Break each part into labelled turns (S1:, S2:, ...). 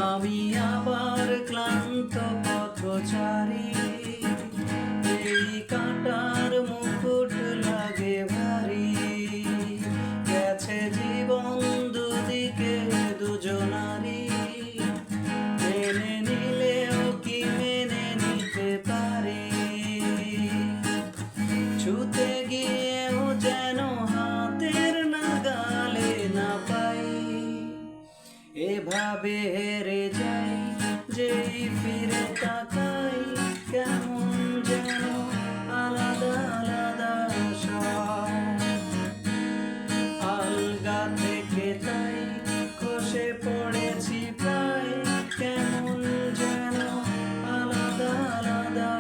S1: আমি আবার ক্লান্ত পথচারী, এই কাঁটার মুকুট লাগে ভারী। গেছে জীবন দুদিকে দুজনারই, মেনে নিলেও কি মেনে নিতে পারি। ছুতে গিয়েও যেন হাতের নাগালে না পাই, এভাবে হেরে যাই যেই ফিরে তাকাই। কেমন যেন আলাদা আলাদা সব, আলগা থেকে তাই খসে পড়েছি প্রায়। কেমন যেন আলাদা আলাদা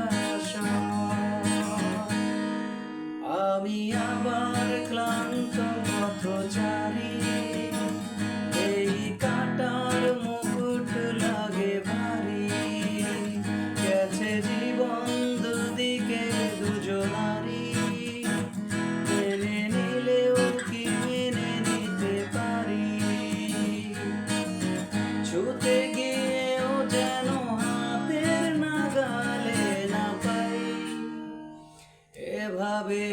S1: সব। আমি আবার ক্লান্ত পথচারী, এই কাঁটার মুকুট লাগে ভারী। গেছে জীবন দুদিকে দুজনারই, মেনে নিলেও কি মেনে নিতে পারি। ছুতে গিয়েও যেন হাতের নাগালে না পাই, এভাবে